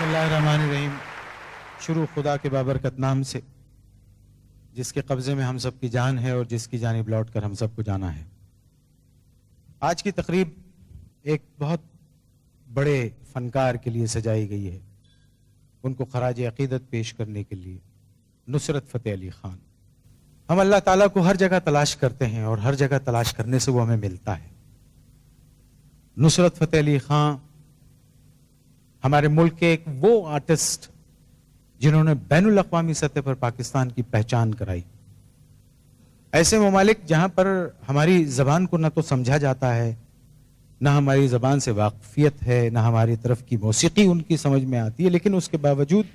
اللہ الرحمن الرحیم. شروع خدا کے بابرکت نام سے جس کے قبضے میں ہم سب کی جان ہے اور جس کی جانب لوٹ کر ہم سب کو جانا ہے. آج کی تقریب ایک بہت بڑے فنکار کے لیے سجائی گئی ہے. ان کو خراج عقیدت پیش کرنے کے لیے نصرت فتح علی خان. ہم اللہ تعالیٰ کو ہر جگہ تلاش کرتے ہیں اور ہر جگہ تلاش کرنے سے وہ ہمیں ملتا ہے. نصرت فتح علی خان ہمارے ملک کے ایک وہ آرٹسٹ جنہوں نے بین الاقوامی سطح پر پاکستان کی پہچان کرائی. ایسے ممالک جہاں پر ہماری زبان کو نہ تو سمجھا جاتا ہے، نہ ہماری زبان سے واقفیت ہے، نہ ہماری طرف کی موسیقی ان کی سمجھ میں آتی ہے، لیکن اس کے باوجود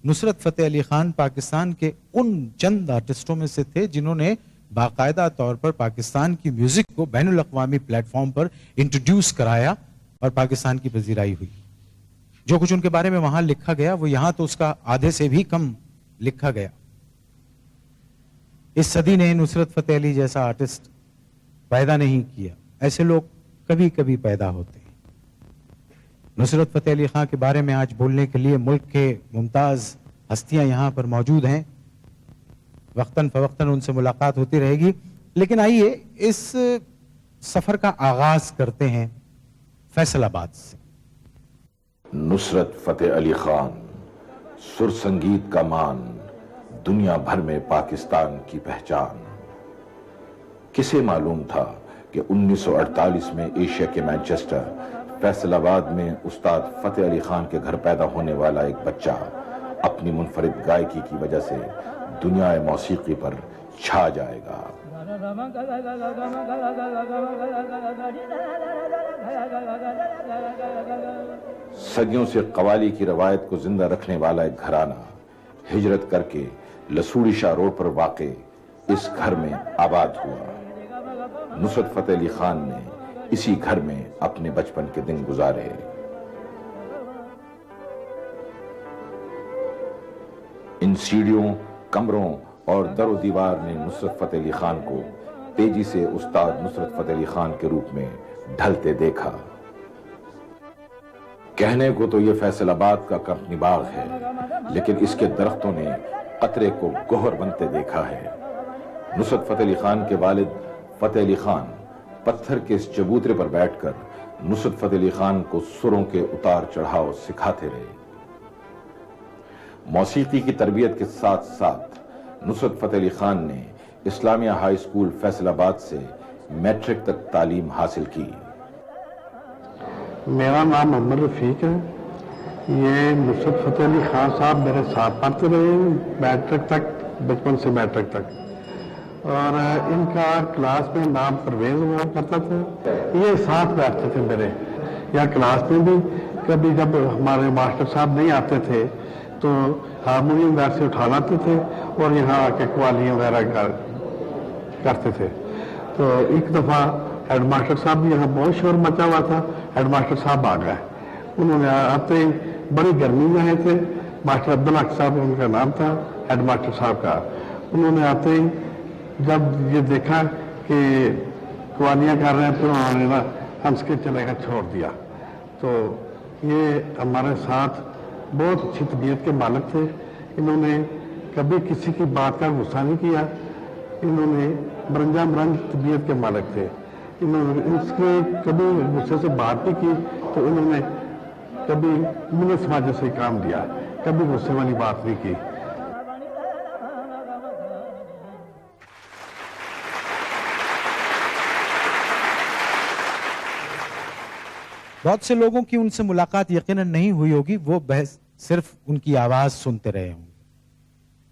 نصرت فتح علی خان پاکستان کے ان چند آرٹسٹوں میں سے تھے جنہوں نے باقاعدہ طور پر پاکستان کی میوزک کو بین الاقوامی پلیٹ فارم پر انٹروڈیوس کرایا اور پاکستان کی پذیرائی ہوئی. جو کچھ ان کے بارے میں وہاں لکھا گیا وہ یہاں تو اس کا آدھے سے بھی کم لکھا گیا. اس صدی نے نصرت فتح علی جیسا آرٹسٹ پیدا نہیں کیا. ایسے لوگ کبھی کبھی پیدا ہوتے ہیں. نصرت فتح علی خان کے بارے میں آج بولنے کے لیے ملک کے ممتاز ہستیاں یہاں پر موجود ہیں. وقتاً فوقتاً ان سے ملاقات ہوتی رہے گی، لیکن آئیے اس سفر کا آغاز کرتے ہیں فیصل آباد سے. نصرت فتح علی خان، سر سنگیت کا مان، دنیا بھر میں پاکستان کی پہچان. کسے معلوم تھا کہ 1948 میں ایشیا کے مانچسٹر فیصل آباد میں استاد فتح علی خان کے گھر پیدا ہونے والا ایک بچہ اپنی منفرد گائیکی کی وجہ سے دنیا موسیقی پر چھا جائے گا. صدیوں سے قوالی کی روایت کو زندہ رکھنے والا ایک گھرانہ ہجرت کر کے لسوڑی شاہ روڈ پر واقع اس گھر میں آباد ہوا. نصرت فتح علی خان نے اسی گھر میں اپنے بچپن کے دن گزارے. ان سیڑھیوں، کمروں اور در و دیوار نے نصرت فتح علی خان کو تیزی سے استاد نصرت فتح علی خان کے روپ میں ڈھلتے دیکھا. کہنے کو تو یہ فیصل آباد کا کمپنی باغ ہے، لیکن اس کے درختوں نے قطرے کو گوہر بنتے دیکھا ہے. نصرت فتح علی خان کے والد فتح علی خان پتھر کے اس چبوترے پر بیٹھ کر نصرت فتح علی خان کو سروں کے اتار چڑھاؤ سکھاتے رہے. موسیقی کی تربیت کے ساتھ ساتھ نصرت فتح علی خان نے اسلامیہ ہائی اسکول فیصل آباد سے میٹرک تک تعلیم حاصل کی. میرا نام محمد رفیق ہے. یہ نصرت فتح علی خان صاحب میرے ساتھ پڑھتے رہے میٹرک تک، بچپن سے میٹرک تک، اور ان کا کلاس میں نام پرویز ہوا کرتا تھا. یہ ساتھ بیٹھتے تھے میرے، یا کلاس میں بھی کبھی جب ہمارے ماسٹر صاحب نہیں آتے تھے تو ہارمونیم گھر سے اٹھا لاتے تھے اور یہاں آ کے قوالیاں وغیرہ کرتے تھے. تو ایک دفعہ ہیڈ ماسٹر صاحب بھی یہاں بہت شور مچا ہوا تھا. ہیڈ ماسٹر صاحب آ گئے. انہوں نے آتے ہی بڑی گرمی میں آئے تھے. ماسٹر عبدالحق صاحب ان کا نام تھا ہیڈ ماسٹر صاحب کا. انہوں نے آتے ہی جب یہ دیکھا کہ قوالیاں کر رہے ہیں تو انہوں نے نا ہنس کے چلے گا چھوڑ دیا. تو یہ ہمارے ساتھ بہت اچھی طبیعت کے مالک تھے. انہوں نے کبھی کسی کی بات کا غصہ نہیں کیا. انہوں نے برنجا برنج طبیعت کے مالک تھے. انہوں نے اس کے کبھی غصے سے بات نہیں کی تو انہوں نے کبھی ملے سماجے سے کام دیا، کبھی غصے والی بات نہیں کی. بہت سے لوگوں کی ان سے ملاقات یقیناً نہیں ہوئی ہوگی، وہ بحث صرف ان کی آواز سنتے رہے ہوں،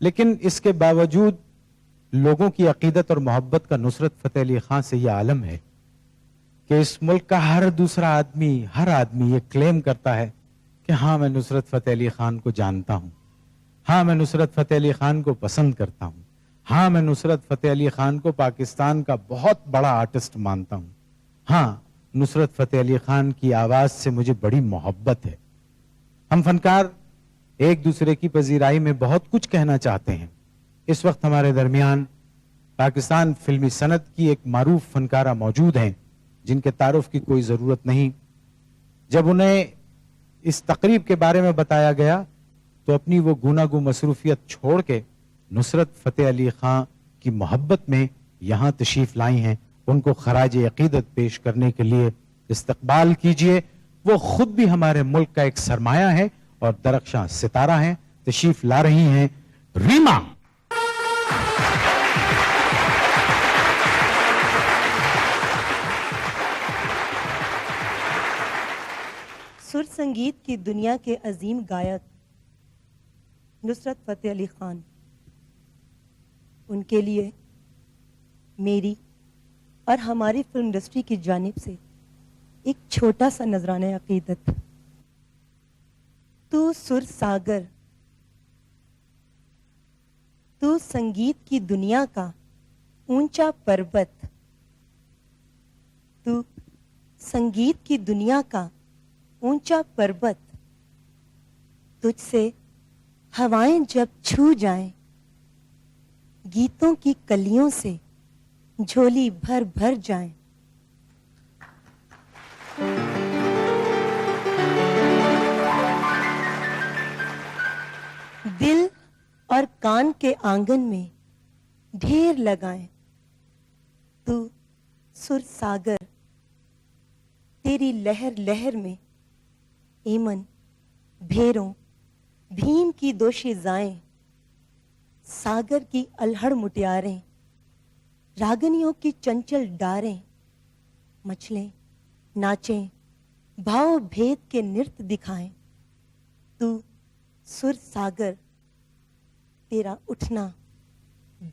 لیکن اس کے باوجود لوگوں کی عقیدت اور محبت کا نصرت فتح علی خان سے یہ عالم ہے کہ اس ملک کا ہر دوسرا آدمی، ہر آدمی یہ کلیم کرتا ہے کہ ہاں میں نصرت فتح علی خان کو جانتا ہوں، ہاں میں نصرت فتح علی خان کو پسند کرتا ہوں، ہاں میں نصرت فتح علی خان کو پاکستان کا بہت بڑا آرٹسٹ مانتا ہوں، ہاں نصرت فتح علی خان کی آواز سے مجھے بڑی محبت ہے. ہم فنکار ایک دوسرے کی پذیرائی میں بہت کچھ کہنا چاہتے ہیں. اس وقت ہمارے درمیان پاکستان فلمی صنعت کی ایک معروف فنکارہ موجود ہیں جن کے تعارف کی کوئی ضرورت نہیں. جب انہیں اس تقریب کے بارے میں بتایا گیا تو اپنی وہ گوناگو مصروفیت چھوڑ کے نصرت فتح علی خان کی محبت میں یہاں تشریف لائی ہیں. ان کو خراج عقیدت پیش کرنے کے لیے استقبال کیجئے. وہ خود بھی ہمارے ملک کا ایک سرمایہ ہے اور درخشاں ستارہ ہیں. تشریف لا رہی ہیں ریما. سر سنگیت کی دنیا کے عظیم گائک نصرت فتح علی خان، ان کے لیے میری اور ہماری فلم انڈسٹری کی جانب سے ایک چھوٹا سا نذرانہ عقیدت. تو سر ساگر، تو سنگیت کی دنیا کا اونچا پربت، تو سنگیت کی دنیا کا اونچا پربت، تجھ سے ہوائیں جب چھو جائیں، گیتوں کی کلیوں سے جھولی بھر بھر جائیں. دل اور کان کے آنگن میں ڈھیر لگائیں. تو سر ساگر، تیری لہر لہر میں ایمن، بھیروں، بھیم کی دوشیزائیں، ساگر کی الہڑ مٹیاریں، راگنیوں کی چنچل ڈاریں، مچلیں، ناچیں، بھاؤ بھید کے نرت دکھائیں. تو سر ساگر، تیرا اٹھنا،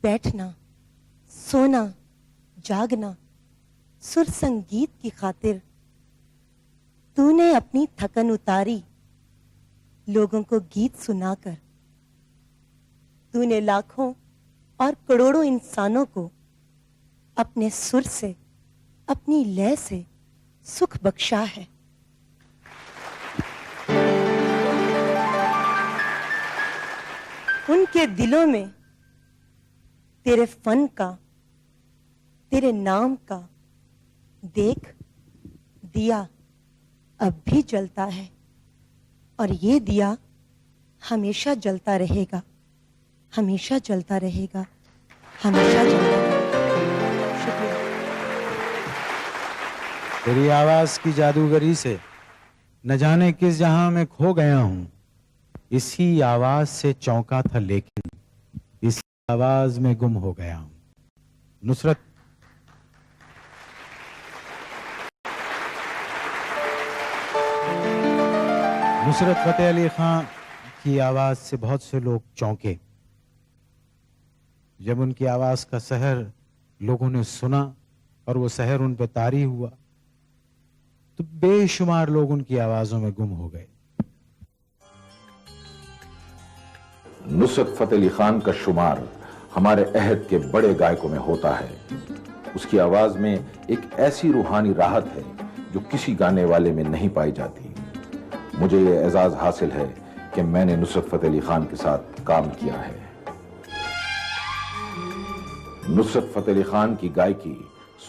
بیٹھنا، سونا، جاگنا سر سنگیت کی خاطر. تو نے اپنی تھکن اتاری لوگوں کو گیت سنا کر. تو نے لاکھوں اور کروڑوں انسانوں کو اپنے سر سے، اپنی لے سے سکھ بخشا ہے. ان کے دلوں میں تیرے فن کا، تیرے نام کا دیکھ دیا اب بھی جلتا ہے، اور یہ دیا ہمیشہ جلتا رہے گا، ہمیشہ جلتا رہے گا، ہمیشہ جلتا رہے گا. شکریہ. تیری آواز کی جادوگری سے نہ جانے کس جہاں میں کھو گیا ہوں. اسی آواز سے چونکا تھا لیکن اسی آواز میں گم ہو گیا ہوں. نصرت فتح علی خان کی آواز سے بہت سے لوگ چونکے. جب ان کی آواز کا سحر لوگوں نے سنا اور وہ سحر ان پہ طاری ہوا تو بے شمار لوگ ان کی آوازوں میں گم ہو گئے. نصرت فتح علی خان کا شمار ہمارے عہد کے بڑے گائکوں میں ہوتا ہے. اس کی آواز میں ایک ایسی روحانی راحت ہے جو کسی گانے والے میں نہیں پائی جاتی. مجھے یہ اعزاز حاصل ہے کہ میں نے نصرت فتح علی خان کے ساتھ کام کیا ہے. نصرت فتح علی خان کی گائکی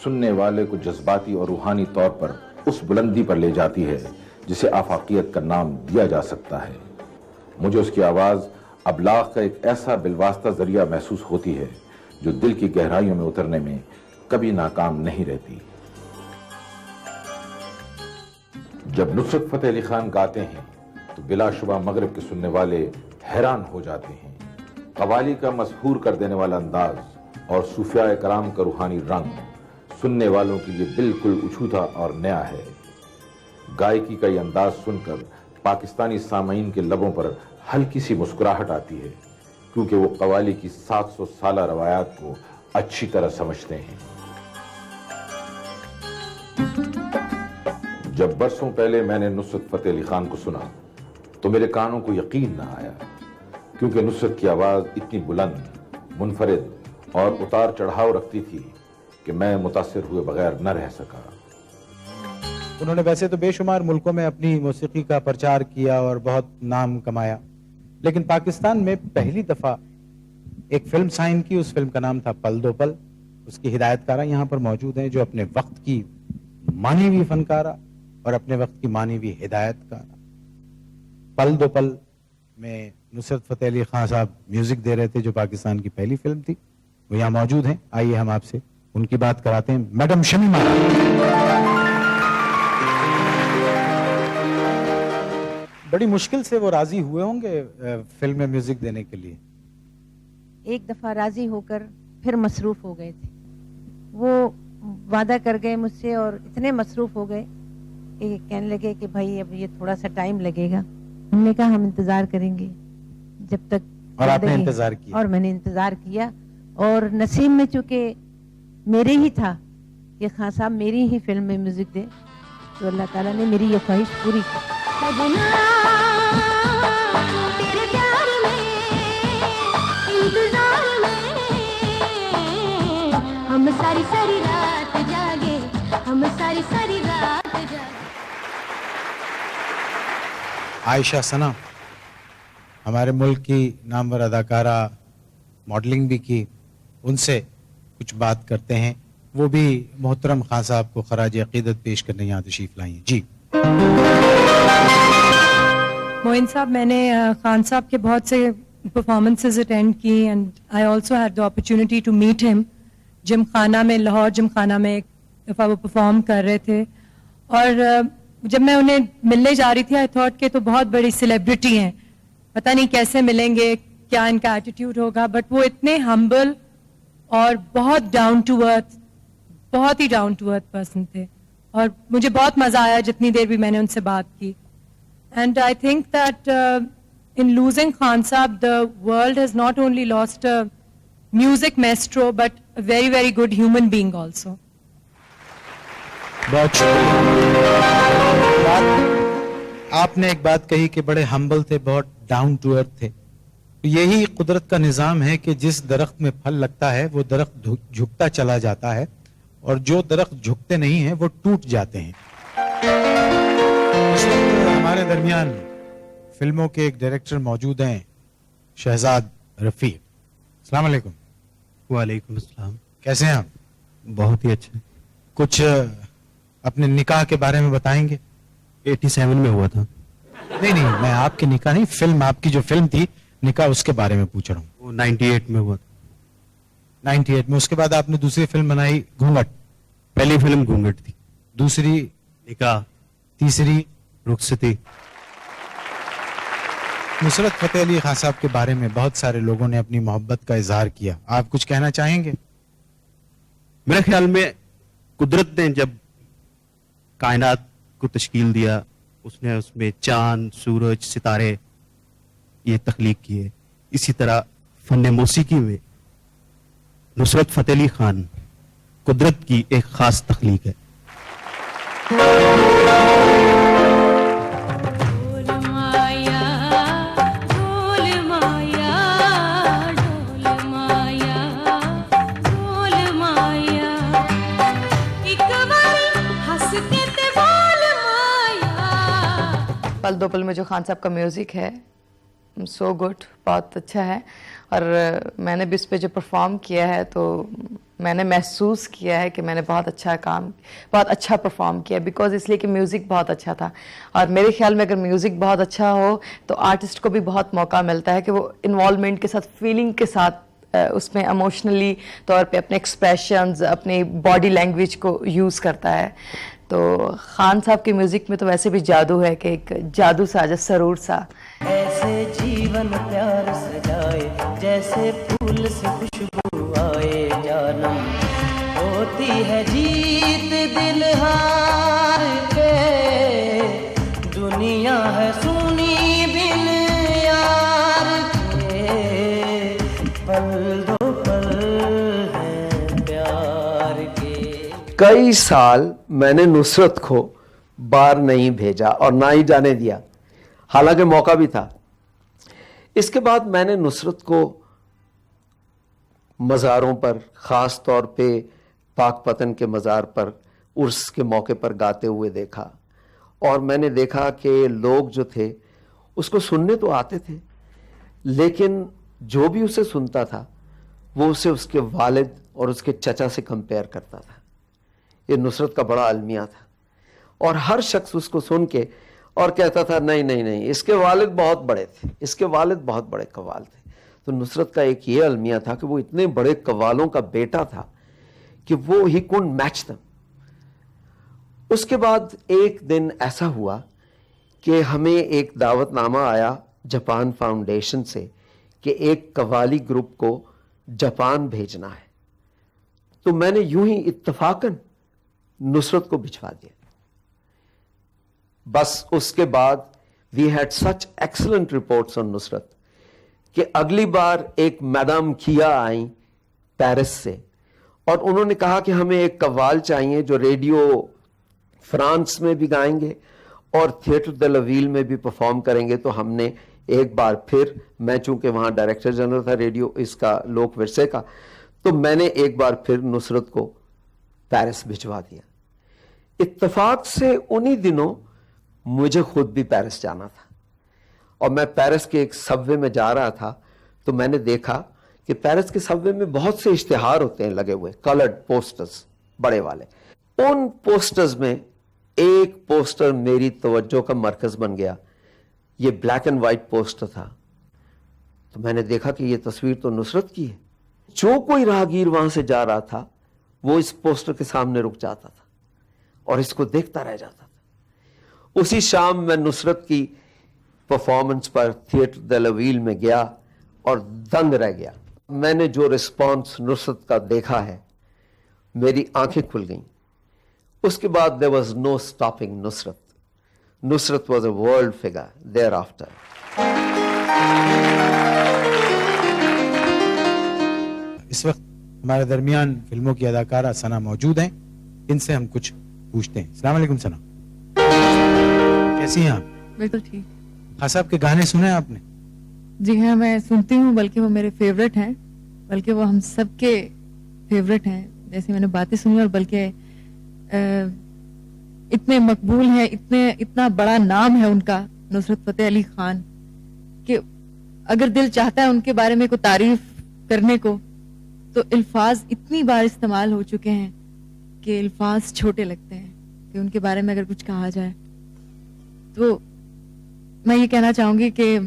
سننے والے کو جذباتی اور روحانی طور پر اس بلندی پر لے جاتی ہے جسے آفاقیت کا نام دیا جا سکتا ہے. مجھے اس کی آواز ابلاغ کا ایک ایسا بالواسطہ ذریعہ محسوس ہوتی ہے جو دل کی گہرائیوں میں اترنے میں کبھی ناکام نہیں رہتی. جب نصرت فتح علی خان گاتے ہیں تو بلا شبہ مغرب کے سننے والے حیران ہو جاتے ہیں. قوالی کا مسحور کر دینے والا انداز اور صوفیاء کرام کا روحانی رنگ سننے والوں کے لیے بالکل اچھوتا اور نیا ہے. گائکی کا یہ انداز سن کر پاکستانی سامعین کے لبوں پر ہلکی سی مسکراہٹ آتی ہے کیونکہ وہ قوالی کی 700 سالہ روایات کو اچھی طرح سمجھتے ہیں. جب برسوں پہلے میں نے نصرت فتح علی خان کو سنا تو میرے کانوں کو یقین نہ آیا کیونکہ نصرت کی آواز اتنی بلند، منفرد اور اتار چڑھاؤ رکھتی تھی کہ میں متاثر ہوئے بغیر نہ رہ سکا. انہوں نے ویسے تو بے شمار ملکوں میں اپنی موسیقی کا پرچار کیا اور بہت نام کمایا، لیکن پاکستان میں پہلی دفعہ ایک فلم سائن کی. اس فلم کا نام تھا پل دو پل. اس کی ہدایت کارہ یہاں پر موجود ہیں جو اپنے وقت کی معنوی فنکارہ اور اپنے وقت کی معنوی ہدایت کارہ پل دو پل میں نصرت فتح علی خان صاحب میوزک دے رہے تھے, جو پاکستان کی پہلی فلم تھی. وہ یہاں موجود ہیں, آئیے ہم آپ سے ان کی بات کراتے ہیں. میڈم شمیمہ. بڑی مشکل سے وہ راضی ہوئے ہوں گے فلم میں میوزک دینے کے لیے. ایک دفعہ راضی ہو کر پھر مصروف ہو گئے تھے. وہ وعدہ کر گئے مجھ سے اور اتنے مصروف ہو گئے کہ کہنے لگے کہ بھائی اب یہ تھوڑا سا ٹائم لگے گا. ہم نے کہا ہم انتظار کریں گے جب تک. اور آپ نے انتظار کیا. اور میں نے انتظار کیا, اور نصیب میں چونکہ میرے ہی تھا کہ خان صاحب میری ہی فلم میں میوزک دے, تو اللہ تعالیٰ نے میری یہ خواہش پوری کی. تیرے پیار میں انتظار میں ہم ساری ساری رات جاگے, ہم ساری ساری رات جاگے. عائشہ ثنا ہمارے ملک کی نامور اداکارہ, ماڈلنگ بھی کی, ان سے کچھ بات کرتے ہیں. وہ بھی محترم خان صاحب کو خراج عقیدت پیش کرنے یہاں تشریف لائی ہیں. جی معین صاحب, میں نے خان صاحب کے بہت سے پرفارمنسز اٹینڈ کی, and I also had the opportunity to meet ہم جم خانہ میں, لاہور جم خانہ میں ایک دفعہ وہ پرفارم کر رہے تھے. اور جب میں انہیں ملنے جا رہی تھی, آئی تھاٹ کہ تو بہت بڑی سیلیبریٹی ہیں, پتہ نہیں کیسے ملیں گے, کیا ان کا ایٹیٹیوڈ ہوگا. بٹ وہ اتنے ہمبل اور بہت ڈاؤن ٹو ارتھ, بہت ہی ڈاؤن ٹو ارتھ پرسن تھے, اور مجھے بہت مزہ آیا جتنی دیر بھی میں نے ان سے بات کی. And I think that in losing Khan sahab, the world has not only lost music maestro but a very very good human being also. بہت آپ نے ایک بات کہی کہ بڑے ہمبل تھے, بہت ڈاؤن ٹو ارتھ تھے. یہی قدرت کا نظام ہے کہ جس درخت میں پھل لگتا ہے وہ درخت جھکتا چلا جاتا ہے, اور جو درخت جھکتے نہیں ہیں وہ ٹوٹ جاتے ہیں. اس وقت ہمارے درمیان فلموں کے ایک ڈائریکٹر موجود ہیں, شہزاد رفیق. السلام علیکم. وعلیکم السلام. کیسے ہیں آپ؟ بہت ہی اچھا. کچھ اپنے نکاح کے بارے میں بتائیں گے؟ 87 میں ہوا تھا. نہیں, میں آپ کی نکاح نہیں, فلم, آپ کی جو فلم تھی نکاح, اس کے بارے میں پوچھ رہا ہوں. وہ 98 میں ہوا تھا. 98 میں. اس کے بعد آپ نے دوسری فلم بنائی گھونگٹ. پہلی فلم گھونگٹ تھی, دوسری نکاح, تیسری رخصتی. نصرت فتح علی خان صاحب کے بارے میں بہت سارے لوگوں نے اپنی محبت کا اظہار کیا, آپ کچھ کہنا چاہیں گے؟ میرے خیال میں قدرت نے جب کائنات کو تشکیل دیا, اس نے اس میں چاند, سورج, ستارے یہ تخلیق کیے. اسی طرح فن موسیقی میں نصرت فتح علی خان قدرت کی ایک خاص تخلیق ہے. پل دو پل میں جو خان صاحب کا میوزک ہے, سو گڈ, بہت اچھا ہے. اور میں نے بھی اس پہ جو پرفارم کیا ہے تو میں نے محسوس کیا ہے کہ میں نے بہت اچھا پرفارم کیا, بیکاز اس لیے کہ میوزک بہت اچھا تھا. اور میرے خیال میں اگر میوزک بہت اچھا ہو تو آرٹسٹ کو بھی بہت موقع ملتا ہے کہ وہ انوالومنٹ کے ساتھ, فیلنگ کے ساتھ اس میں ایموشنلی طور پہ اپنے ایکسپریشنز, اپنی باڈی لینگویج کو یوز کرتا ہے. تو خان صاحب کے میوزک میں تو ویسے بھی جادو ہے کہ ایک جادو سا, جو سرور سا. ایسے جیون پیار سجائے جیسے پھول سے خوشبو آئے, جانم ہوتی ہے جیت دل ہار کے, دنیا ہے سونی بن یار کے, پل دو پل ہیں پیار کے. کئی سال میں نے نصرت کو باہر نہیں بھیجا اور نہ ہی جانے دیا, حالانکہ موقع بھی تھا. اس کے بعد میں نے نصرت کو مزاروں پر, خاص طور پہ پاک پتن کے مزار پر عرس کے موقع پر گاتے ہوئے دیکھا. اور میں نے دیکھا کہ لوگ جو تھے اس کو سننے تو آتے تھے, لیکن جو بھی اسے سنتا تھا وہ اسے اس کے والد اور اس کے چچا سے کمپیئر کرتا تھا. یہ نصرت کا بڑا المیہ تھا, اور ہر شخص اس کو سن کے اور کہتا تھا نہیں نہیں نہیں، اس کے والد بہت بڑے تھے، اس کے والد بہت بڑے قوال تھے. تو نصرت کا ایک یہ المیہ تھا کہ وہ اتنے بڑے قوالوں کا بیٹا تھا کہ وہ ہی couldn't match them. اس کے بعد ایک دن ایسا ہوا کہ ہمیں ایک دعوت نامہ آیا جاپان فاؤنڈیشن سے کہ ایک قوالی گروپ کو جاپان بھیجنا ہے. تو میں نے یوں ہی اتفاقاً نصرت کو بھجوا دیا. بس اس کے بعد we had such excellent reports on Nusrat کہ اگلی بار ایک میڈم کیا آئیں پیرس سے اور انہوں نے کہا کہ ہمیں ایک قوال چاہیے جو ریڈیو فرانس میں بھی گائیں گے اور تھیٹر دے لویل میں بھی پرفارم کریں گے. تو ہم نے ایک بار پھر، میں چونکہ وہاں ڈائریکٹر جنرل تھا ریڈیو اس کا لوک ورثے کا، تو میں نے ایک بار پھر نصرت کو پیرس بھجوا دیا. اتفاق سے انہی دنوں مجھے خود بھی پیرس جانا تھا اور میں پیرس کے ایک سب وے میں جا رہا تھا تو میں نے دیکھا کہ پیرس کے سب وے میں بہت سے اشتہار ہوتے ہیں لگے ہوئے، کلرڈ پوسٹرز بڑے والے. ان پوسٹرز میں ایک پوسٹر میری توجہ کا مرکز بن گیا. یہ بلیک اینڈ وائٹ پوسٹر تھا. تو میں نے دیکھا کہ یہ تصویر تو نصرت کی ہے. جو کوئی راہگیر وہاں سے جا رہا تھا وہ اس پوسٹر کے سامنے رک جاتا تھا اور اس کو دیکھتا رہ جاتا تھا. اسی شام میں نصرت کی پرفارمنس پر تھیٹر دے لویل میں گیا اور دنگ رہ گیا. میں نے جو رسپانس نصرت کا دیکھا ہے میری آنکھیں کھل گئیں. اس کے بعد there was no stopping Nusrat. Nusrat was a world figure thereafter. اس وقت ہمارے درمیان فلموں کی اداکارہ ثنا موجود ہیں. ان سے ہم کچھ پوچھتے ہیں. السلام علیکم ثنا، کیسی ہیں آپ؟ بالکل ٹھیک. خان صاحب کے گانے سنے آپ نے؟ جی ہاں، میں سنتی ہوں، بلکہ وہ میرے فیوریٹ ہیں، بلکہ وہ ہم سب کے فیوریٹ ہیں. جیسے میں نے باتیں سنی اور بلکہ اتنے مقبول ہیں، اتنا بڑا نام ہے ان کا، نصرت فتح علی خان، کہ اگر دل چاہتا ہے ان کے بارے میں کوئی تعریف کرنے کو تو الفاظ اتنی بار استعمال ہو چکے ہیں کہ الفاظ چھوٹے لگتے ہیں کہ ان کے بارے میں اگر کچھ کہا جائے. تو میں یہ کہنا چاہوں گی کہ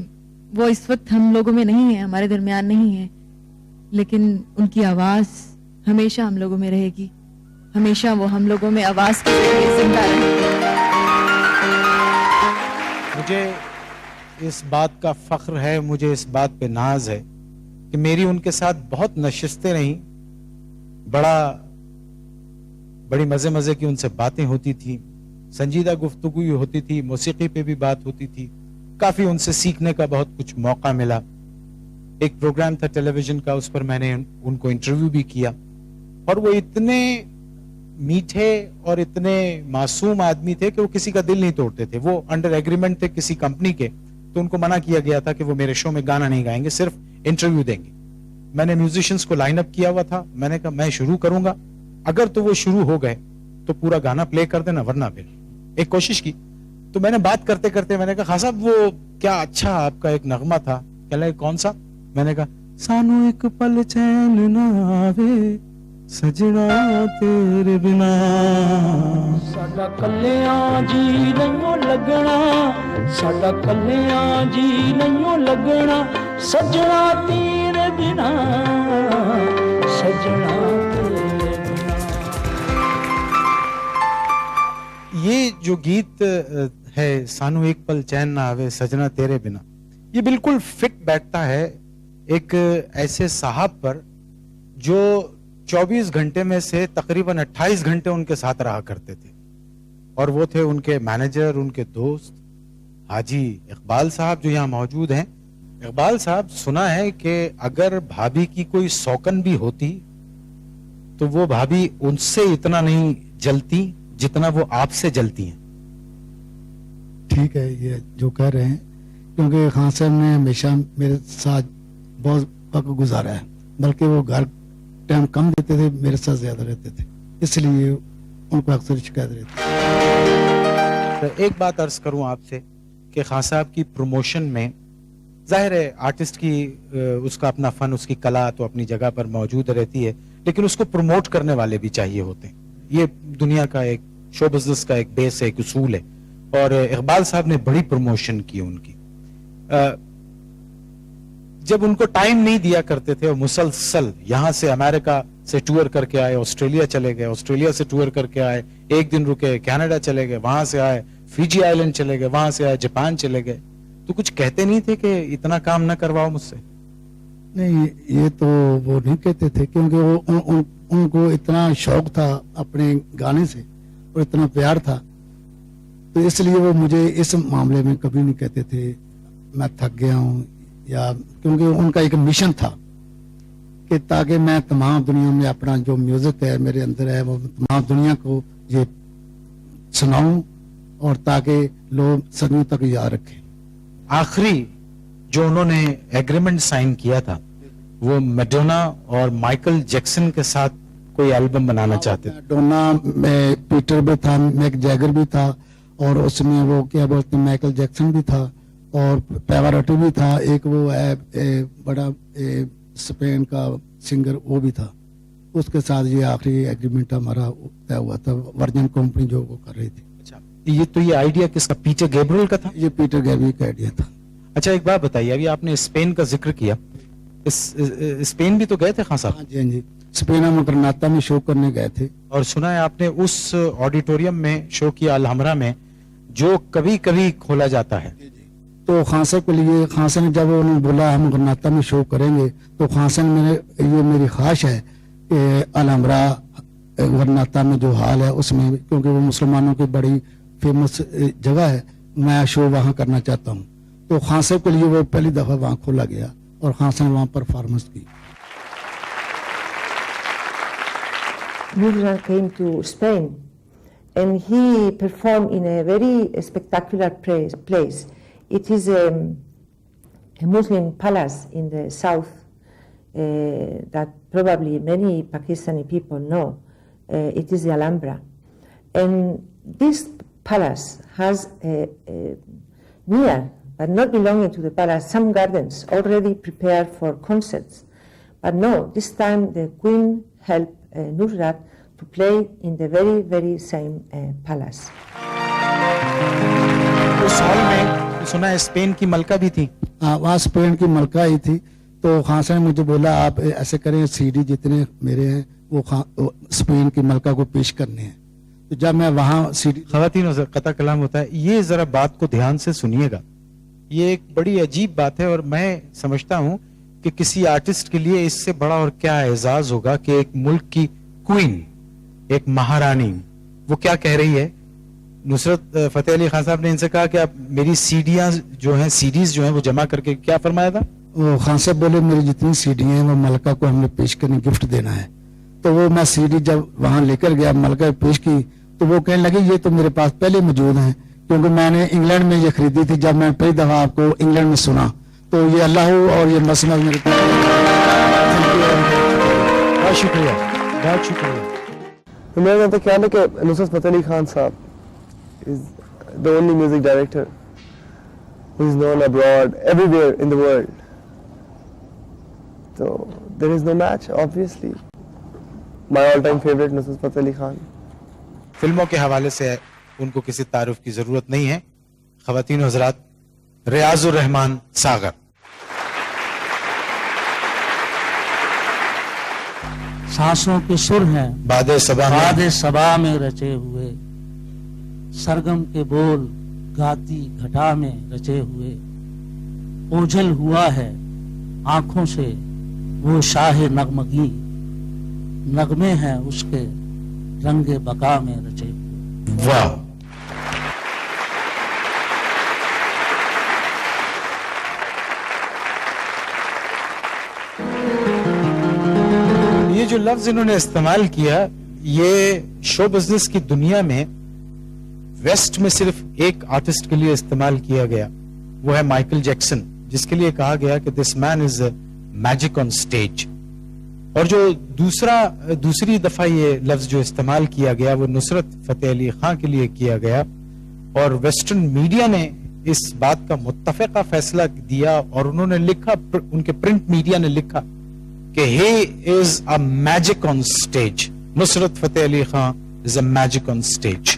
وہ اس وقت ہم لوگوں میں نہیں ہیں، ہمارے درمیان نہیں ہیں، لیکن ان کی آواز ہمیشہ ہم لوگوں میں رہے گی. ہمیشہ وہ ہم لوگوں میں آواز کے ذریعے زندہ رہے گی. مجھے اس بات کا فخر ہے، مجھے اس بات پہ ناز ہے کہ میری ان کے ساتھ بہت نشستیں رہیں، بڑی مزے کی ان سے باتیں ہوتی تھی، سنجیدہ گفتگو ہوتی تھی، موسیقی پہ بھی بات ہوتی تھی. کافی ان سے سیکھنے کا بہت کچھ موقع ملا. ایک پروگرام تھا ٹیلی ویژن کا، اس پر میں نے ان کو انٹرویو بھی کیا، اور وہ اتنے میٹھے اور اتنے معصوم آدمی تھے کہ وہ کسی کا دل نہیں توڑتے تھے. وہ انڈر ایگریمنٹ تھے کسی کمپنی کے، تو ان کو منع کیا گیا تھا کہ وہ میرے شو میں گانا نہیں گائیں گے، صرف انٹرویو دیں گے. میں نے میوزیشنز کو لائن اپ کیا ہوا تھا، میں نے کہا میں شروع کروں گا، اگر تو وہ شروع ہو گئے تو پورا گانا پلے کر دینا، ورنہ پھر ایک کوشش کی. تو میں نے بات کرتے کرتے میں نے کہا خان صاحب وہ کیا اچھا آپ کا ایک نغمہ تھا. کہنے لگے کون سا؟ میں نے کہا سانو ایک پل چین نہ آوے سجنا تیرے بنا، ساڈا کلیاں جی نہیں لگنا، ساڈا کلیاں جی نہیں لگنا، سجنا تیرے بنا، سجنا تیرے بنا. یہ جو گیت ہے سانو ایک پل چین نہ آوے سجنا تیرے بنا، یہ بالکل فٹ بیٹھتا ہے ایک ایسے صاحب پر جو 24 گھنٹے میں سے تقریباً 28 گھنٹے ان کے ساتھ رہا کرتے تھے، اور وہ تھے ان کے مینیجر، ان کے دوست حاجی اقبال صاحب جو یہاں موجود ہیں. اقبال صاحب، سنا ہے کہ اگر بھابھی کی کوئی سوکن بھی ہوتی تو وہ بھابھی ان سے اتنا نہیں جلتی جتنا وہ آپ سے جلتی ہیں. ٹھیک ہے یہ جو کہہ رہے ہیں، کیونکہ خان صاحب نے ہمیشہ میرے ساتھ بہت وقت گزارا ہے، بلکہ وہ گھر ٹائم کم دیتے تھے، میرے ساتھ زیادہ رہتے تھے، اس لیے ان کو اکثر شکایت رہتی. ایک بات عرض کروں آپ سے کہ خان صاحب کی پروموشن میں ظاہر ہے آرٹسٹ کی اس کا اپنا فن، اس کی کلا تو اپنی جگہ پر موجود رہتی ہے، لیکن اس کو پروموٹ کرنے والے بھی چاہیے ہوتے ہیں. یہ دنیا کا ایک شو بزنس کا ایک بیس ہے، ایک اصول ہے. اور اقبال صاحب نے بڑی پروموشن کی ان کی. جب ان کو ٹائم نہیں دیا کرتے تھے، اور مسلسل یہاں سے امریکہ سے ٹور کر کے آئے، آسٹریلیا چلے گئے، آسٹریلیا سے ٹور کر کے آئے، ایک دن رکے کینیڈا چلے گئے، وہاں سے آئے فیجی آئلینڈ چلے گئے، وہاں سے آئے جاپان چلے گئے، تو کچھ کہتے نہیں تھے کہ اتنا کام نہ کرواؤ مجھ سے؟ نہیں، یہ تو وہ نہیں کہتے تھے، کیونکہ وہ ان کو اتنا شوق تھا اپنے گانے سے اور اتنا پیار تھا، تو اس لیے وہ مجھے اس معاملے میں کبھی نہیں کہتے تھے میں تھک گیا ہوں، یا کیونکہ ان کا ایک مشن تھا کہ تاکہ میں تمام دنیا میں اپنا جو میوزک ہے میرے اندر ہے وہ تمام دنیا کو یہ سناؤں، اور تاکہ لوگ صدیوں تک یاد رکھیں. آخری جو انہوں نے ایگریمنٹ سائن کیا تھا وہ میڈونا اور مائیکل جیکسن کے ساتھ کوئی البم بنانا چاہتے تھے. میڈونا میں پیٹر بھی تھا، میک جیگر بھی تھا، اور اس میں وہ کیا بولتے ہیں مائیکل جیکسن بھی تھا، اور پیواروٹی بھی تھا، ایک وہ ہے بڑا اسپین کا سنگر وہ بھی تھا. اس کے ساتھ یہ آخری ایگریمنٹ ہمارا طے ہوا تھا، ورجن کمپنی جو وہ کر رہی تھی. یہ آئیڈیا کس کا؟ پیٹر گیبریل کا تھا؟ یہ پیٹر گیبریل کا آئیڈیا تھا. اچھا ایک بات بتائیے، ابھی آپ نے اسپین کا ذکر کیا، اسپین بھی تو گئے تھے خان صاحب؟ جی جی، اسپین ہم گرناتا میں شو کرنے گئے تھے، اور سنا ہے آپ نے اس آڈیٹوریم میں شو کیا الحمرا میں جو کبھی کبھی کھولا جاتا ہے. تو خان صاحب کے لیے خان صاحب نے جب انہوں نے بولا ہم گرناتا میں شو کریں گے، تو خان صاحب نے یہ میری خواہش ہے کہ الحمرا گرناتا میں جو حال ہے اس میں، کیونکہ وہ مسلمانوں کی بڑی فیمس جگہ ہے، میں شو وہاں کرنا چاہتا ہوں. تو خان صاحب کے لیے وہ پہلی دفعہ وہاں کھولا گیا اور خان صاحب نے وہاں پرفارمنس کی. Nusrat came to Spain and he performed in a very spectacular place. It is a Muslim palace in the south that probably many Pakistani people know. It is the Alhambra. And this palace has near, but not belonging to the palace, some gardens already prepared for concerts. But no, this time the Queen helped Nusrat to play in the very, very same palace. Us hall میں سنا ہے Spain کی ملکہ بھی تھی. وہاں Spain کی ملکہ ہی تھی. تو خان صاحب نے مجھے بولا آپ ایسے کریں سی ڈی جتنے میرے ہیں وہ اسپین کی ملکہ کو پیش کرنے ہیں. تو جب میں وہاں سی ڈی خواتین قطع کلام ہوتا ہے، یہ ذرا بات کو دھیان سے سنیے گا، یہ ایک بڑی عجیب بات ہے، اور میں سمجھتا ہوں کہ کسی آرٹسٹ کے لیے اس سے بڑا اور کیا اعزاز ہوگا کہ ایک ملک کی کوئین، ایک مہارانی، وہ کیا کہہ رہی ہے. نصرت فتح علی خان صاحب نے ان سے کہا کہ آپ میری سیڈیاں جو ہیں، سیڈیز جو ہیں وہ جمع کر کے، کیا فرمایا تھا؟ وہ خان صاحب بولے میری جتنی سی ڈی ہیں وہ ملکہ کو ہم نے پیش کرنے گفٹ دینا ہے. تو وہ میں سی ڈی جب وہاں لے کر گیا ملکہ پیش کی تو وہ کہنے لگے یہ تو میرے پاس پہلے موجود ہیں، کیونکہ میں نے انگلینڈ میں یہ خریدی تھی. جب میں پہلی دفعہ آپ کو انگلینڈ میں سنا تو یہ اللہ اور یہ مسئلہ میرے بہت شکریہ، بہت شکریہ. میرا جانتا خیال ہے کہ نصرت فتح علی خان صاحب is the only music director who is known abroad, everywhere in the world. So there is no match, obviously. My all-time favorite Nusrat Fateh Ali Khan. فلموں کے حوالے سے ان کو کسی تعارف کی ضرورت نہیں ہے. خواتین و حضرات، ریاض الرحمان ساغر. سانسوں کے سر ہیں باد صبا میں رچے ہوئے، سرگم کے بول گاتی گھٹا میں رچے ہوئے، اوجھل ہوا ہے آنکھوں سے وہ شاہ نغمگی، نغمے ہیں اس کے رنگ بقا میں رچے ہوئے. واہ. یہ جو لفظ انہوں نے استعمال کیا، یہ شو بزنس کی دنیا میں ویسٹ میں صرف ایک آرٹسٹ کے لیے استعمال کیا گیا، وہ ہے مائیکل جیکسن، جس کے لیے کہا گیا کہ دس مین از میجک آن اسٹیج. اور جو دوسری دفعہ یہ لفظ جو استعمال کیا گیا وہ نصرت فتح علی خان کے لیے کیا گیا، اور ویسٹرن میڈیا نے اس بات کا متفقہ فیصلہ دیا، اور انہوں نے لکھا، ان کے پرنٹ میڈیا نے لکھا کہ he is a magic on stage. Nusrat Fateh Ali Khan is a magic on stage.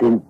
3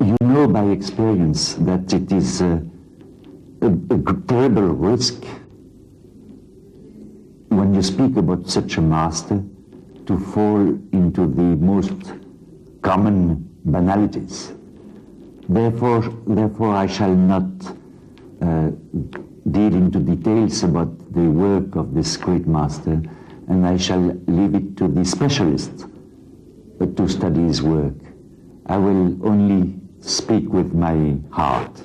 You know by experience that it is a terrible risk when you speak about such a master to fall into the most common banalities. Therefore I shall not deal into details about the work of this great master, and I shall leave it to the specialist to study his work. I will only speak with my heart.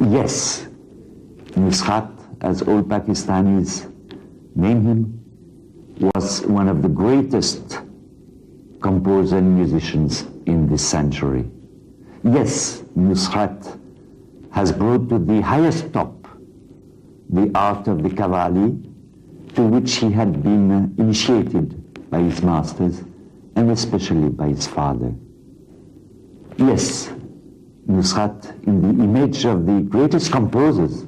Yes, Nusrat, as all Pakistanis name him, was one of the greatest composers and musicians in this century. Yes, Nusrat has brought to the highest top the art of the Qawwali, to which he had been initiated by his masters and especially by his father. Yes, Nusrat, in the image of the greatest composers,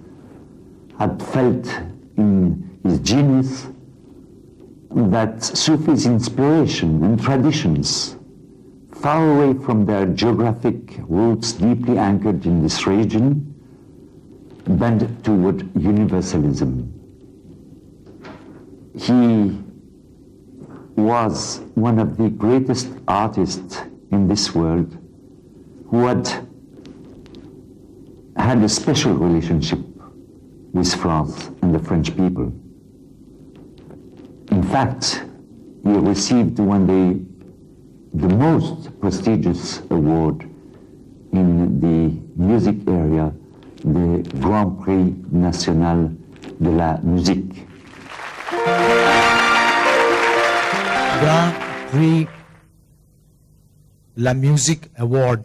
had felt in his genius that Sufi's inspiration and traditions, far away from their geographic roots deeply anchored in this region, bent toward universalism. He was one of the greatest artists in this world who had a special relationship with France and the French people. In fact, he received one day the most prestigious award in the music area, the Grand Prix National de la Musique. Grand Prix La Musique Award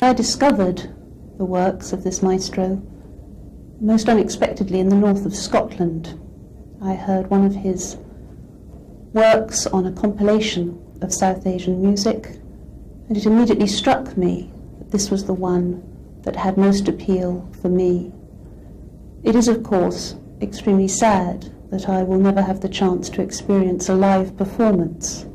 I discovered the works of this maestro most unexpectedly in the north of Scotland. I heard one of his works on a compilation of South Asian music, and it immediately struck me that this was the one that had most appeal for me. It is, of course, extremely sad that I will never have the chance to experience a live performance.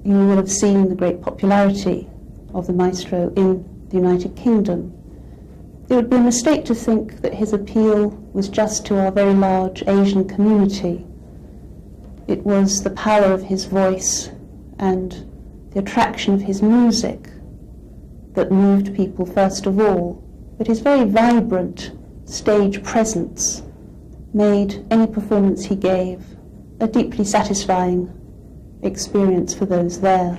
You will have seen the great popularity of the maestro in the United Kingdom. It would be a mistake to think that his appeal was just to our very large Asian community. It was the power of his voice and the attraction of his music that moved people first of all, but his very vibrant stage presence made any performance he gave a deeply satisfying experience for those there.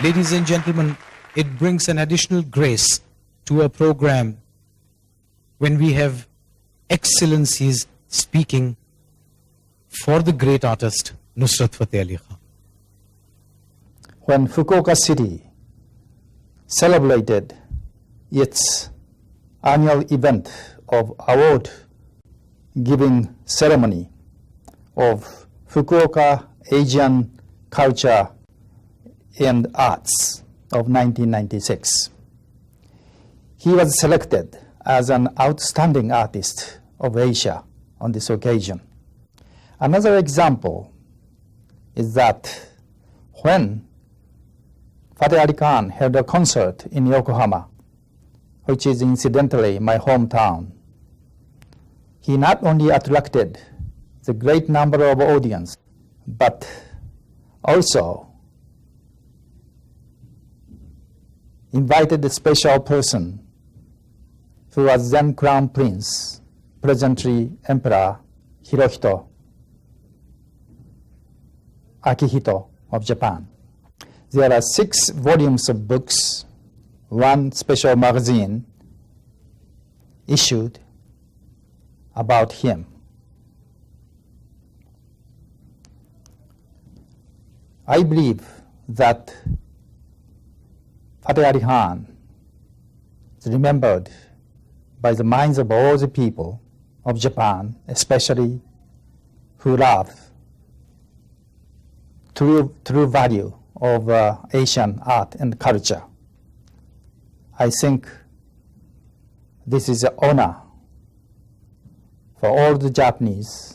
Ladies and gentlemen, it brings an additional grace to a program when we have excellencies speaking for the great artist Nusrat Fateh Ali Khan. When Fukuoka City celebrated its annual event of award giving ceremony of Fukuoka Asian Culture and Arts of 1996, he was selected as an outstanding artist of Asia on this occasion. Another example is that when Fateh Ali Khan held a concert in Yokohama, which is incidentally my hometown, he not only attracted the great number of audience, but also invited a special person who was then Crown Prince, presently Emperor Hirohito Akihito of Japan. There are 6 volumes of books, 1 special magazine issued about him. I believe that Fateh Ali Khan is remembered by the minds of all the people of Japan, especially who love true value of Asian art and culture. I think this is an honor for all the Japanese.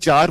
4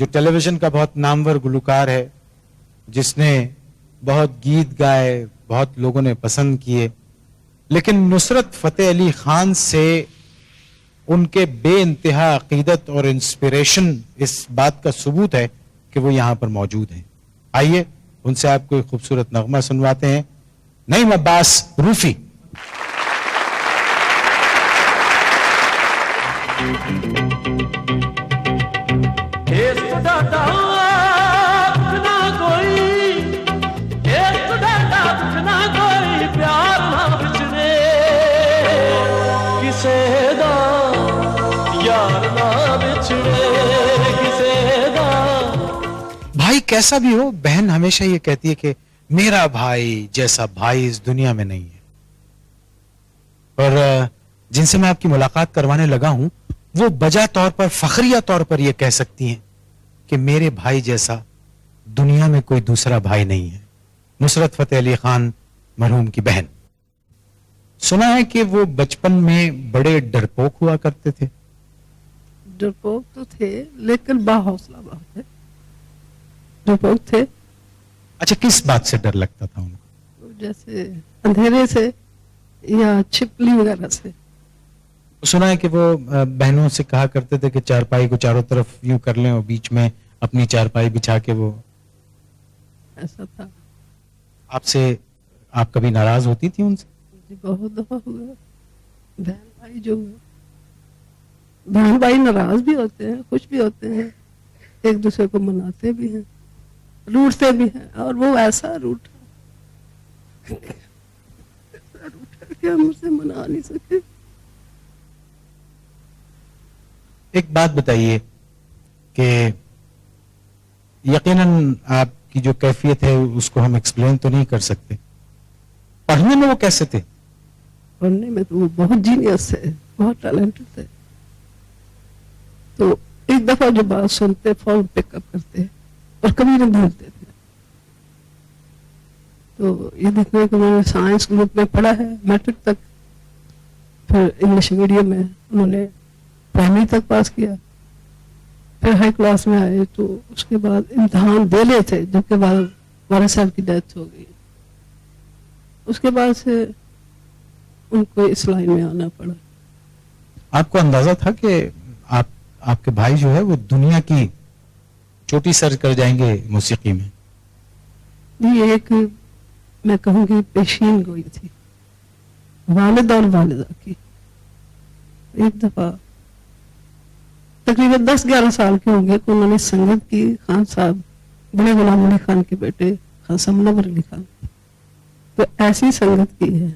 جو ٹیلی vision کا بہت نامور گلوکار ہے، جس نے بہت گیت گائے، بہت لوگوں نے پسند کیے، لیکن نصرت فتح علی خان سے ان کے بے انتہا عقیدت اور انسپریشن اس بات کا ثبوت ہے کہ وہ یہاں پر موجود ہیں. آئیے ان سے آپ کو ایک خوبصورت نغمہ سنواتے ہیں. نعیم عباس روفی. بھائی کیسا بھی ہو، بہن ہمیشہ یہ کہتی ہے کہ میرا بھائی جیسا بھائی اس دنیا میں نہیں ہے. اور جن سے میں آپ کی ملاقات کروانے لگا ہوں وہ بجا طور پر، فخریہ طور پر یہ کہہ سکتی ہیں کہ میرے بھائی جیسا دنیا میں کوئی دوسرا بھائی نہیں ہے. نصرت فتح علی خان مرحوم کی بہن. سنا ہے کہ وہ بچپن میں بڑے ڈرپوک ہوا کرتے تھے. ڈرپوک تو تھے لیکن باحوصلہ بہت ہے. ڈرپوک تھے. اچھا، کس بات سے ڈر لگتا تھا ان کو؟ جیسے اندھیرے سے یا چھپلی وغیرہ سے. سنا ہے کہ وہ بہنوں سے کہا کرتے تھے کہ چارپائی کو چاروں طرف یوں کر لیں اور بیچ میں اپنی چارپائی بچھا کے وہ. ایسا تھا. آپ سے آپ کبھی ناراض ہوتی تھی ان سے؟ جی بہت دفعہ ہوا. بہن بھائی جو بہن بھائی ناراض بھی ہوتے ہیں، خوش بھی ہوتے ہیں، ایک دوسرے کو مناتے بھی ہیں، روٹتے بھی ہیں. اور وہ ایسا روٹا کہ ہم اسے منا نہیں سکے. ایک بات بتائیے کہ یقیناً آپ کی جو کیفیت ہے اس کو ہم ایکسپلین تو نہیں کر سکتے. پڑھنے میں وہ کیسے تھے؟ پڑھنے میں تو وہ بہت جینیس تھے، بہت ٹیلنٹڈ تھے. تو ایک دفعہ جو بات سنتے فوراً پک اپ کرتے اور کبھی نہیں بھولتے تھے. تو یہ دیکھنے کہ انہوں نے سائنس گروپ میں پڑھا ہے میٹرک تک، پھر انگلش میڈیم میں انہوں نے پرائمری تک پاس کیا، پھر ہائی کلاس میں آئے تو اس کے بعد امتحان دے لے تھے جبکہ والد صاحب کی ڈیتھ ہو گئی. اس کے بعد سے ان کو اس لائن میں آنا پڑا. آپ کو اندازہ تھا کہ آپ کے بھائی جو ہے وہ دنیا کی چوٹی سر کر جائیں گے موسیقی میں؟ یہ ایک میں کہوں گی پیشین گوئی تھی والد اور والدہ کی. ایک دفعہ تقریباً 10-11 سال کے ہوں گے کہ انہوں نے سنگت کی. خان صاحب بڑے غلام علی خان کے بیٹے خان صاحب منور علی خان، تو ایسی سنگت کی ہے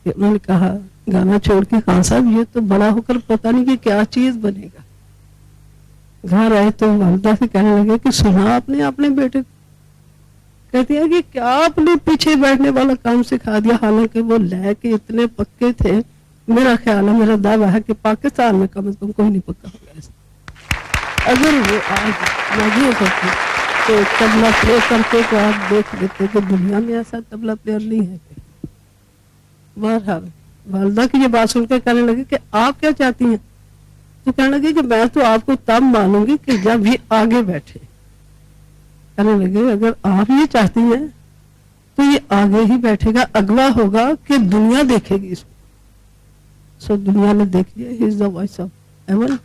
کہ انہوں نے کہا گانا چھوڑ کے خان صاحب یہ تو بڑا ہو کر پتہ نہیں کہ کیا چیز بنے گا. گھر آئے تو والدہ سے کہنے لگے کہ سنا آپ نے اپنے بیٹے کو؟ کہتی ہے کہ کیا آپ نے پیچھے بیٹھنے والا کام سکھا دیا، حالانکہ وہ لے کے اتنے پکے تھے. میرا خیال ہے، میرا دعویٰ ہے کہ پاکستان میں کم از کم کوئی نہیں پکا ہوگا ایسا. اگر وہ آج موجود ہوتے تو تبلا پلے کرتے تو آپ دیکھ لیتے کہ دنیا میں ایسا تبلا پلیئر نہیں ہے. بہرحال والدہ کی یہ بات سن کے کہنے لگے کہ آپ کیا چاہتی ہیں؟ تو کہنے لگے کہ میں تو آپ کو تب مانوں گی کہ جب یہ آگے بیٹھے. کہنے لگے اگر آپ یہ چاہتی ہیں تو یہ آگے ہی بیٹھے گا، اگوا ہوگا کہ دنیا دیکھے گی اس کو. سو دنیا میں دیکھیے ہی از دا وائس آف ہیون.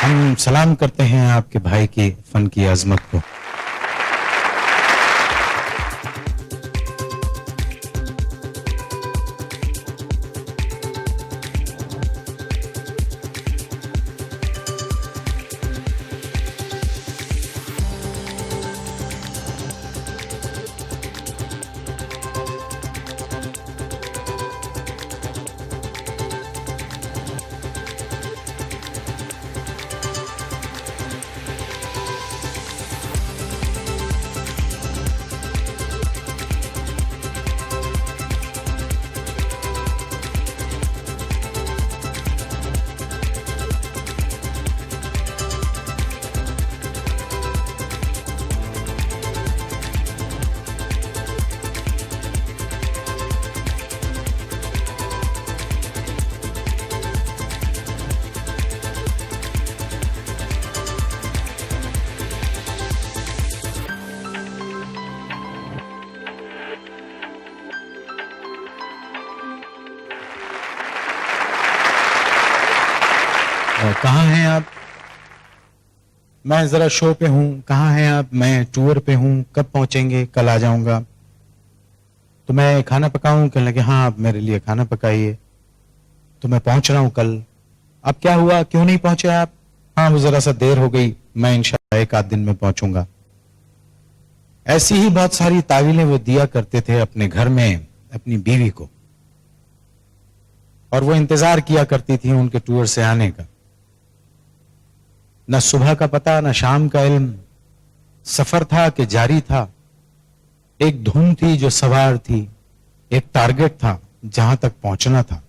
ہم سلام کرتے ہیں آپ کے بھائی کی فن کی عظمت کو. کہاں ہیں آپ؟ میں ذرا شو پہ ہوں. کہاں ہیں آپ؟ میں ٹور پہ ہوں. کب پہنچیں گے؟ کل آ جاؤں گا. تو میں کھانا پکاؤں؟ کہنے لگے ہاں آپ میرے لیے کھانا پکائیے. تو میں پہنچ رہا ہوں کل. اب کیا ہوا؟ کیوں نہیں پہنچے آپ؟ ہاں وہ ذرا سا دیر ہو گئی. میں انشاءاللہ 1 دن میں پہنچوں گا. ایسی ہی بہت ساری تعویلیں وہ دیا کرتے تھے اپنے گھر میں اپنی بیوی کو, اور وہ انتظار کیا کرتی تھی ان کے ٹور سے آنے کا. نہ صبح کا پتہ نہ شام کا علم. سفر تھا کہ جاری تھا. ایک دھن تھی جو سوار تھی. ایک ٹارگٹ تھا جہاں تک پہنچنا تھا.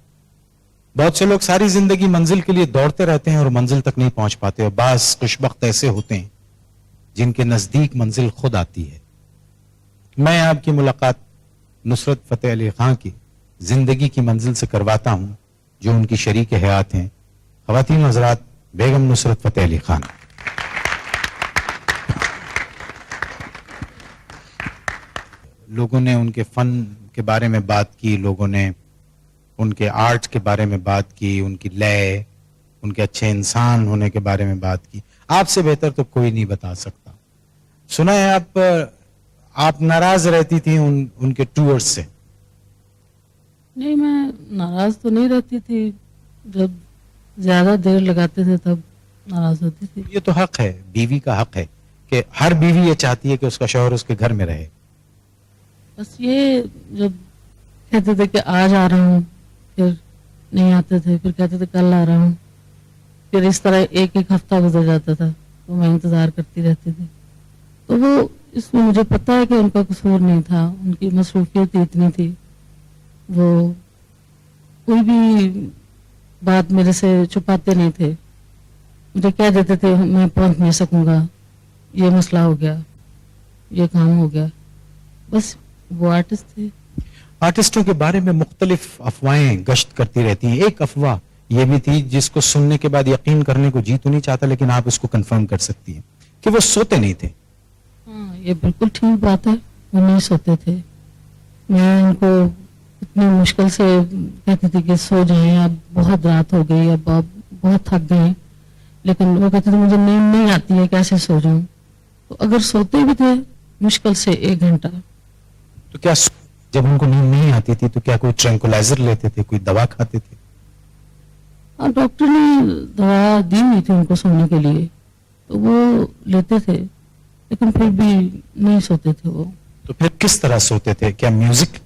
بہت سے لوگ ساری زندگی منزل کے لیے دوڑتے رہتے ہیں اور منزل تک نہیں پہنچ پاتے, اور بعض خوشبخت ایسے ہوتے ہیں جن کے نزدیک منزل خود آتی ہے. میں آپ کی ملاقات نصرت فتح علی خان کی زندگی کی منزل سے کرواتا ہوں جو ان کی شریک حیات ہیں. خواتین حضرات, بیگم نصرت فتح علی خان. لوگوں نے ان کے فن کے بارے میں بات کی, لوگوں نے ان کے آرٹ کے بارے میں بات کی, ان کی لے, ان کے اچھے انسان ہونے کے بارے میں بات کی. آپ سے بہتر تو کوئی نہیں بتا سکتا. سنا ہے آپ ناراض رہتی تھی ان کے ٹورز سے. نہیں, میں ناراض تو نہیں رہتی تھی. جب زیادہ دیر لگاتے تھے تب ناراض ہوتی تھی. یہ تو حق ہے, بیوی کا حق ہے کہ ہر بیوی یہ چاہتی ہے کہ اس کا شوہر اس کے گھر میں رہے. بس یہ جب کہتے تھے کہ آج آ رہا ہوں, پھر نہیں آتے تھے, پھر کہتے تھے کل آ رہا ہوں, پھر اس طرح ایک ہفتہ گزر جاتا تھا تو میں انتظار کرتی رہتی تھی. تو وہ اس میں مجھے پتا ہے کہ ان کا قصور نہیں تھا, ان کی مصروفیت اتنی تھی. وہ کوئی بھی بات میرے سے چھپاتے نہیں تھے. مجھے کہہ دیتے تھے میں پہنچ نہیں سکوں گا, یہ مسئلہ ہو گیا, یہ کام ہو گیا. بس وہ آرٹسٹ تھے. آرٹسٹوں کے بارے میں مختلف افواہیں گشت کرتی رہتی ہیں. ایک افواہ یہ بھی تھی جس کو سننے کے بعد یقین کرنے کو جی تو نہیں چاہتا, لیکن آپ اس کو کنفرم کر سکتی ہیں کہ وہ سوتے نہیں تھے. ہاں, یہ بالکل ٹھیک بات ہے, وہ نہیں سوتے تھے. میں ان کو اتنی مشکل سے کہتی تھی کہ سو جائیں, اب بہت رات ہو گئی, اب آپ بہت تھک گئے, لیکن وہ کہتے تھے مجھے نیند نہیں آتی ہے, کیسے سو جاؤں. تو اگر سوتے بھی تھے مشکل سے 1 گھنٹہ. تو کیا جب ان کو نیند نہیں آتی تھی تو کیا کوئی ٹرینکولائزر لیتے تھے, کوئی دوا کھاتے تھے؟ اور ڈاکٹر نے دوا دی ہوئی تھی ان کو سونے کے لیے, تو وہ لیتے تھے, لیکن پھر بھی نہیں سوتے تھے وہ. تو پھر کس طرح سوتے تھے؟ کیا میوزک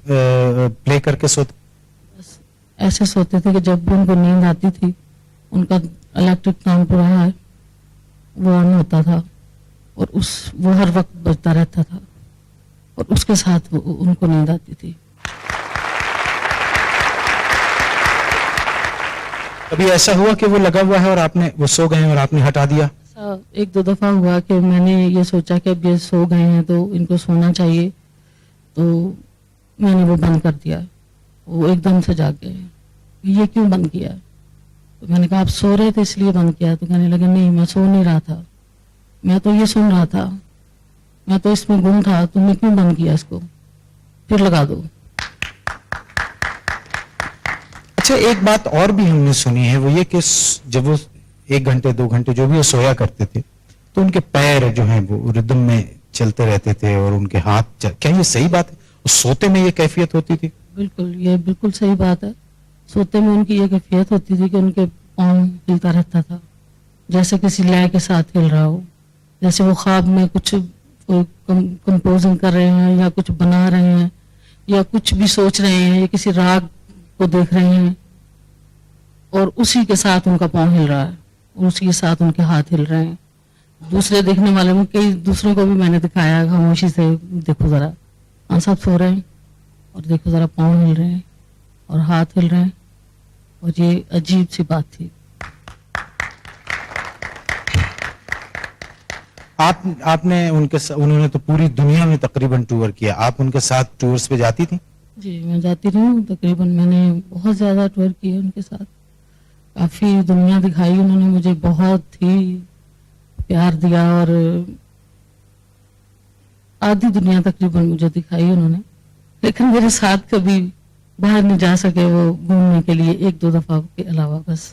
پلے کر کے سوتے؟ ایسے سوتے تھے کہ جب بھی ان کو نیند آتی تھی, ان کا الیکٹرک کام پورا ہے وہ آن ہوتا تھا, اور وہ ہر وقت بجتا رہتا تھا, اور اس کے ساتھ ان کو نیند آتی تھی. کبھی ایسا ہوا کہ وہ لگا ہوا ہے اور آپ نے وہ سو گئے اور آپ نے ہٹا دیا؟ 1-2 دفعہ ہوا کہ میں نے یہ سوچا کہ اب یہ سو گئے ہیں تو ان کو سونا چاہیے, تو میں نے وہ بند کر دیا. وہ ایک دم سے جاگ گئے, یہ کیوں بند کیا؟ تو میں نے کہا آپ سو رہے تھے اس لیے بند کیا. تو کہنے لگے نہیں, میں سو نہیں رہا تھا, میں تو یہ سن رہا تھا, میں تو اس میں گم تھا, تم نے کیوں بند کیا اس کو, پھر لگا دو. اچھا, ایک بات اور بھی ہم نے سنی ہے, وہ یہ کہ جب وہ 1 گھنٹے 2 گھنٹے جو بھی وہ سویا کرتے تھے تو ان کے پیر جو ہیں وہ ردم میں چلتے رہتے تھے اور ان کے ہاتھ کیا یہ صحیح بات ہے؟ سوتے میں یہ کیفیت ہوتی تھی؟ بالکل, یہ بالکل صحیح بات ہے. سوتے میں ان کی یہ کیفیت ہوتی تھی کہ ان کے پاؤں ہلتا رہتا تھا, جیسے کسی لے کے ساتھ ہل رہا ہو, جیسے وہ خواب میں کچھ کمپوزنگ کر رہے ہیں یا کچھ بنا رہے ہیں یا کچھ بھی سوچ رہے ہیں یا کسی راگ کو دیکھ رہے ہیں, اور اسی کے ساتھ ان کا پاؤں ہل رہا ہے, اسی کے ساتھ ان کے ہاتھ ہل رہے ہیں. دوسرے دیکھنے والے میں کئی دوسروں کو بھی میں نے دکھایا خاموشی سے, دیکھو ذرا ہاں سب سو رہے ہیں, اور دیکھو ذرا پاؤں ہل رہے ہیں اور ہاتھ ہل رہے ہیں, اور یہ عجیب سی بات تھی. آپ نے انہوں نے تو پوری دنیا میں تقریباً ٹور کیا, آپ ان کے ساتھ ٹورز پہ جاتی تھی؟ جی میں جاتی رہی ہوں, تقریباً میں نے بہت زیادہ ٹور کیے ان کے ساتھ, کافی دنیا دکھائی انہوں نے مجھے, بہت ہی پیار دیا, اور آدھی دنیا تقریباً مجھے دکھائی انہوں نے, لیکن میرے ساتھ کبھی باہر نہیں جا سکے وہ گھومنے کے لیے, 1-2 دفعہ کے علاوہ بس.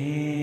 hey